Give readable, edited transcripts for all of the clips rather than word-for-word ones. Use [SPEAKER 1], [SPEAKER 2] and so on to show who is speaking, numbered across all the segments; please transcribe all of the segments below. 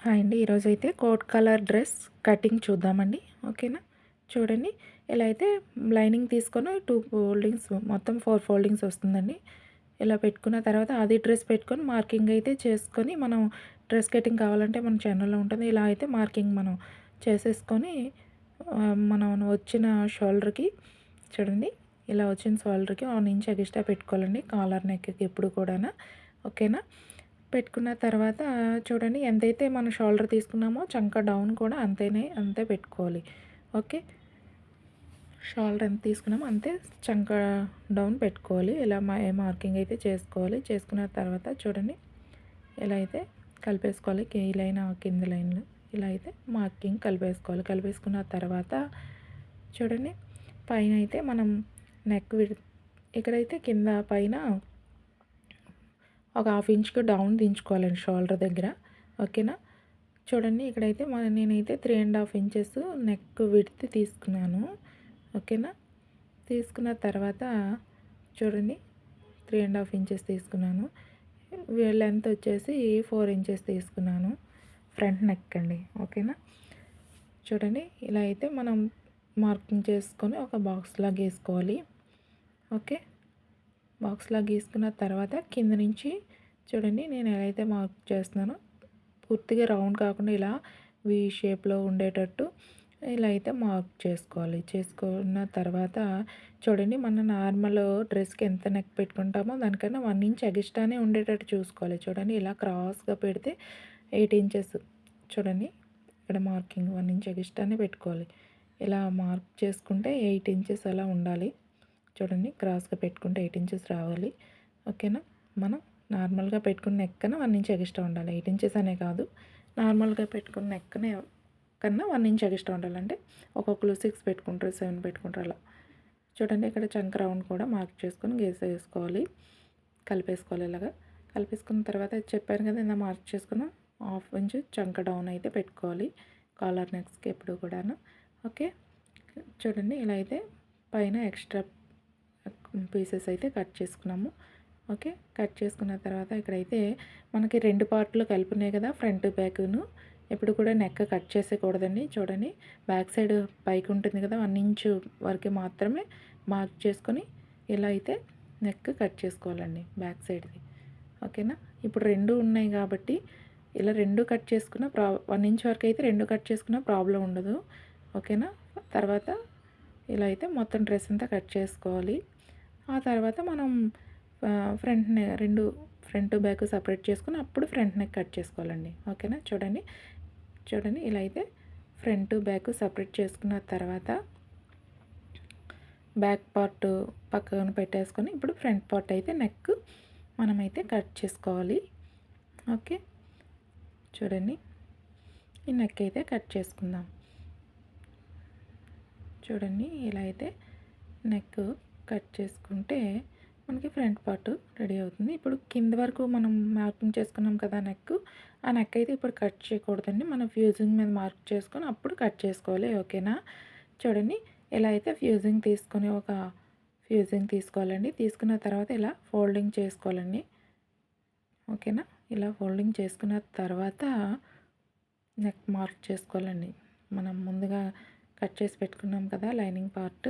[SPEAKER 1] Hi అండి. ఈరోజైతే coat colour dress cutting చూద్దామండి. ఓకేనా? చూడండి. ఇలా అయితే లైనింగ్ తీసుకొని 2 ఫోల్డింగ్స్ మొత్తం 4 ఫోల్డింగ్స్ వస్తుందండి. ఇలా పెట్టుకున్న తర్వాత అది డ్రెస్ పెట్టుకొని మార్కింగ్ అయితే చేసుకొని మనం డ్రెస్ కటింగ్ కావాలంటే మన ఛానల్‌లో ఉంటుంది. ఇలా అయితే మార్కింగ్ మనం చేసేసుకొని మనం వచ్చిన షోల్డర్‌కి చూడండి. ఇలా వచ్చిన షోల్డర్‌కి 1 ఇంచ్ ఎక్స్ట్రా పెట్టుకోవాలండి కాలర్ నెక్‌కి ఎప్పుడు కూడాను. ఓకేనా? పెట్టుకున్న తర్వాత చూడండి ఎంతైతే మనం షోల్డర్ తీసుకున్నామో చంక డౌన్ కూడా అంతే పెట్టుకోవాలి. ఓకే. షోల్డర్ ఎంత తీసుకున్నామో అంతే చంక డౌన్ పెట్టుకోవాలి. ఇలా మార్కింగ్ అయితే చేసుకోవాలి. చేసుకున్న తర్వాత చూడండి ఇలా అయితే కలిపేసుకోవాలి. ఈ లైన్ కింద లైన్లు ఇలా అయితే మార్కింగ్ కలిపేసుకోవాలి. కలిపేసుకున్న తర్వాత చూడండి పైన అయితే మనం నెక్ ఇక్కడైతే కింద పైన ఒక హాఫ్ ఇంచ్కి డౌన్ దించుకోవాలండి షోల్డర్ దగ్గర. ఓకేనా? చూడండి ఇక్కడైతే నేనైతే 3.5 ఇంచెస్ నెక్ విడ్త్ తీసుకున్నాను. ఓకేనా? తీసుకున్న తర్వాత చూడండి 3.5 ఇంచెస్ తీసుకున్నాను. లెంత్ వచ్చేసి 4 ఇంచెస్ తీసుకున్నాను. ఫ్రంట్ నెక్ అండి. ఓకేనా? చూడండి ఇలా అయితే మనం మార్కింగ్ చేసుకొని ఒక బాక్స్ లాగా వేసుకోవాలి. ఓకే. బాక్స్లా గీసుకున్న తర్వాత కింద నుంచి చూడండి నేను ఎలా అయితే మార్క్ చేస్తున్నానో పూర్తిగా రౌండ్ కాకుండా ఇలా వి షేప్లో ఉండేటట్టు ఇలా అయితే మార్క్ చేసుకోవాలి. చేసుకున్న తర్వాత చూడండి మన నార్మల్ డ్రెస్కి ఎంత నెక్ పెట్టుకుంటామో దానికన్నా 1 ఇంచ్ ఎగస్ట్రానే ఉండేటట్టు చూసుకోవాలి. చూడండి ఇలా క్రాస్గా పెడితే 8 ఇంచెస్ చూడండి ఇక్కడ మార్కింగ్ 1 ఇంచ్ ఎగస్ట్రానే పెట్టుకోవాలి. ఇలా మార్క్ చేసుకుంటే 8 ఇంచెస్ అలా ఉండాలి. చూడండి క్రాస్గా పెట్టుకుంటే 8 ఇంచెస్ రావాలి. ఓకేనా? మనం నార్మల్గా పెట్టుకున్న నెక్ కన్నా 1 ఇంచ్ ఎక్స్ట్రా ఉండాలి. 8 ఇంచెస్ అనే కాదు, నార్మల్గా పెట్టుకున్న నెక్ కన్నా 1 ఇంచ్ ఎక్స్ట్రా ఉండాలి. అంటే ఒక్కొక్కరు 6 పెట్టుకుంటారు, 7 పెట్టుకుంటారు అలా. చూడండి ఇక్కడ చంక రౌండ్ కూడా మార్క్ చేసుకొని వేసుకోవాలి. కలిపేసుకోవాలి. ఇలాగా కలిపేసుకున్న తర్వాత చెప్పాను కదా ఇలా మార్క్ చేసుకున్నాం. హాఫ్ ఇంచ్ చంక డౌన్ అయితే పెట్టుకోవాలి కాలర్ నెక్స్కి ఎప్పుడు కూడాను. ఓకే. చూడండి ఇలా అయితే పైన ఎక్స్ట్రా పీసెస్ అయితే కట్ చేసుకున్నాము. ఓకే. కట్ చేసుకున్న తర్వాత ఇక్కడైతే మనకి 2 పార్ట్లు కలిపి ఉన్నాయి కదా ఫ్రంట్ బ్యాక్ను. ఎప్పుడు కూడా నెక్ కట్ చేసేయకూడదండి. చూడండి బ్యాక్ సైడ్ పైకి ఉంటుంది కదా 1 ఇంచు వరకు మాత్రమే మార్క్ చేసుకొని ఇలా అయితే నెక్ కట్ చేసుకోవాలండి బ్యాక్ సైడ్ది. ఓకేనా? ఇప్పుడు 2 ఉన్నాయి కాబట్టి ఇలా 2 కట్ చేసుకున్న 1 ఇంచ్ వరకు అయితే 2 కట్ చేసుకున్న ప్రాబ్లం ఉండదు. ఓకేనా? తర్వాత ఇలా అయితే మొత్తం డ్రెస్ అంతా కట్ చేసుకోవాలి. ఆ తర్వాత మనం ఫ్రంట్ బ్యాక్ సపరేట్ చేసుకుని అప్పుడు ఫ్రంట్ నెక్ కట్ చేసుకోవాలండి. ఓకేనా? చూడండి ఇలా అయితే ఫ్రంట్ బ్యాక్ సపరేట్ చేసుకున్న తర్వాత బ్యాక్ పార్ట్ పక్కన పెట్టేసుకొని ఇప్పుడు ఫ్రంట్ పార్ట్ అయితే నెక్ మనమైతే కట్ చేసుకోవాలి. ఓకే. చూడండి ఈ నెక్ అయితే కట్ చేసుకుందాం. చూడండి ఇలా అయితే నెక్ కట్ చేసుకుంటే మనకి ఫ్రంట్ పార్ట్ రెడీ అవుతుంది. ఇప్పుడు కింద వరకు మనం మార్కింగ్ చేసుకున్నాం కదా నెక్, ఆ నెక్ అయితే ఇప్పుడు కట్ చేయకూడదండి. మనం ఫ్యూజింగ్ మీద మార్క్ చేసుకొని అప్పుడు కట్ చేసుకోవాలి. ఓకేనా? చూడండి ఇలా అయితే ఫ్యూజింగ్ తీసుకోవాలండి. తీసుకున్న తర్వాత ఇలా ఫోల్డింగ్ చేసుకోవాలండి. ఓకేనా? ఇలా ఫోల్డింగ్ చేసుకున్న తర్వాత నెక్ మార్క్ చేసుకోవాలండి. మనం ముందుగా కట్ చేసి పెట్టుకున్నాం కదా లైనింగ్ పార్ట్,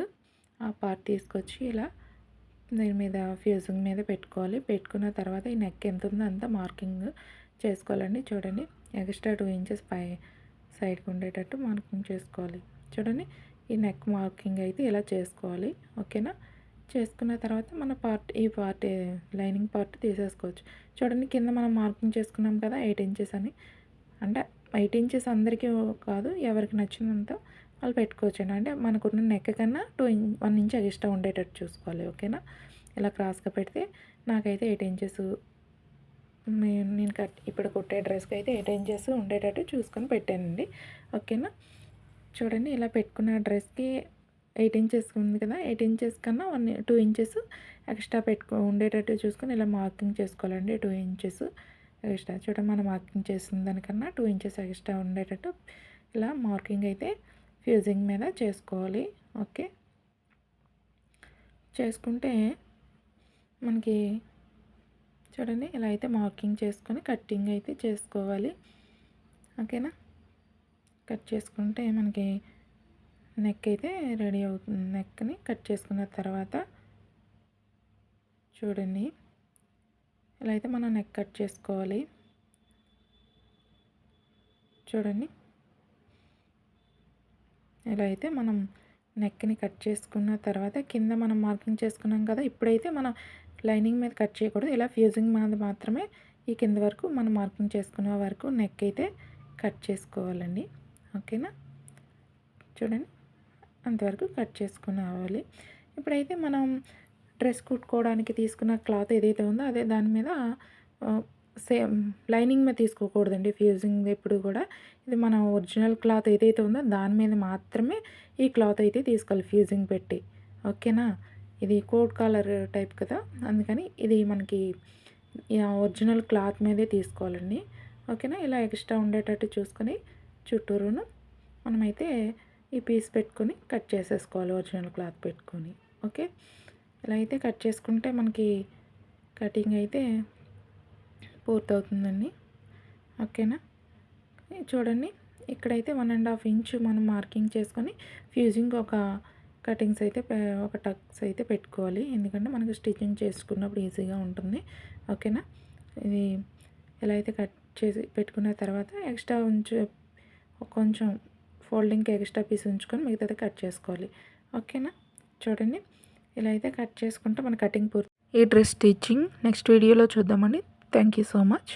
[SPEAKER 1] ఆ పార్ట్ తీసుకొచ్చి ఇలా దీని మీద ఫ్యూజింగ్ మీద పెట్టుకోవాలి. పెట్టుకున్న తర్వాత ఈ నెక్ ఎంత ఉందో అంత మార్కింగ్ చేసుకోవాలండి. చూడండి ఎక్స్ట్రా 2 ఇంచెస్ పై సైడ్కి ఉండేటట్టు మార్కింగ్ చేసుకోవాలి. చూడండి ఈ నెక్ మార్కింగ్ అయితే ఇలా చేసుకోవాలి. ఓకేనా? చేసుకున్న తర్వాత మన ఈ పార్ట్ లైనింగ్ పార్ట్ తీసేసుకోవచ్చు. చూడండి కింద మనం మార్కింగ్ చేసుకున్నాం కదా 8 ఇంచెస్ అని. అంటే 8 ఇంచెస్ అందరికీ కాదు, ఎవరికి నచ్చినంత వాళ్ళు పెట్టుకోవచ్చండి. అంటే మనకున్న నెక్ కన్నా 1 ఇంచ్ ఎక్స్ట్రా ఉండేటట్టు చూసుకోవాలి. ఓకేనా? ఇలా క్రాస్గా పెడితే నాకైతే 8 ఇంచెస్ నేను ఇప్పుడు కుట్టే డ్రెస్కి అయితే 8 ఇంచెస్ ఉండేటట్టు చూసుకొని పెట్టానండి. ఓకేనా? చూడండి ఇలా పెట్టుకున్న డ్రెస్కి 8 ఇంచెస్ ఉంది కదా, 8 ఇంచెస్ కన్నా 2 ఇంచెస్ ఎక్స్ట్రా ఉండేటట్టు చూసుకొని ఇలా మార్కింగ్ చేసుకోవాలండి. 2 ఇంచెస్ ఎక్స్ట్రా చూడండి మనం మార్కింగ్ చేసిన దానికన్నా 2 ఇంచెస్ ఎక్స్ట్రా ఉండేటట్టు ఇలా మార్కింగ్ అయితే ఫ్యూజింగ్ మీద చేసుకోవాలి. ఓకే. చేసుకుంటే మనకి చూడండి ఇలా అయితే మార్కింగ్ చేసుకొని కట్టింగ్ అయితే చేసుకోవాలి. ఓకేనా. కట్ చేసుకుంటే మనకి నెక్ అయితే రెడీ అవుతుంది. నెక్ని కట్ చేసుకున్న తర్వాత చూడండి, ఇలా అయితే మనం నెక్ కట్ చేసుకోవాలి. చూడండి, ఇలా అయితే మనం నెక్ని కట్ చేసుకున్న తర్వాత కింద మనం మార్కింగ్ చేసుకున్నాం కదా, ఇప్పుడైతే మనం లైనింగ్ మీద కట్ చేయకూడదు. ఇలా ఫ్యూజింగ్ మీద మాత్రమే ఈ కింద వరకు మనం మార్కింగ్ చేసుకున్న వరకు నెక్ అయితే కట్ చేసుకోవాలండి. ఓకేనా. చూడండి, అంతవరకు కట్ చేసుకుని రావాలి. ఇప్పుడైతే మనం డ్రెస్ కుట్టుకోవడానికి తీసుకున్న క్లాత్ ఏదైతే ఉందో అదే దాని మీద సేమ్ లైనింగ్ మీద తీసుకోకూడదండి ఫ్యూజింగ్ ఎప్పుడు కూడా. ఇది మన ఒరిజినల్ క్లాత్ ఏదైతే ఉందో దాని మీద మాత్రమే ఈ క్లాత్ అయితే తీసుకోవాలి ఫ్యూజింగ్ పెట్టి. ఓకేనా. ఇది కోట్ కాలర్ టైప్ కదా, అందుకని ఇది మనకి ఒరిజినల్ క్లాత్ మీదే తీసుకోవాలండి. ఓకేనా. ఇలా ఎక్స్ట్రా ఉండేటట్టు చూసుకొని చుట్టూరును మనమైతే ఈ పీస్ పెట్టుకొని కట్ చేసేసుకోవాలి ఒరిజినల్ క్లాత్ పెట్టుకొని. ఓకే. ఇలా అయితే కట్ చేసుకుంటే మనకి కటింగ్ అయితే పూర్తవుతుందండి. ఓకేనా. చూడండి, ఇక్కడైతే 1.5 ఇంచు మనం మార్కింగ్ చేసుకొని ఫ్యూజింగ్ ఒక కటింగ్స్ అయితే ఒక టక్స్ అయితే పెట్టుకోవాలి. ఎందుకంటే మనకు స్టిచ్చింగ్ చేసుకున్నప్పుడు ఈజీగా ఉంటుంది. ఓకేనా. ఇది ఎలా అయితే కట్ చేసి పెట్టుకున్న తర్వాత ఎక్స్ట్రా కొంచెం ఫోల్డింగ్కి ఎక్స్ట్రా పీస్ ఉంచుకొని మిగతాది కట్ చేసుకోవాలి. ఓకేనా. చూడండి, ఇలా అయితే కట్ చేసుకుంటే మన కటింగ్ పూర్తి. ఈ డ్రెస్ స్టిచ్చింగ్ నెక్స్ట్ వీడియోలో చూద్దామండి. Thank you so much.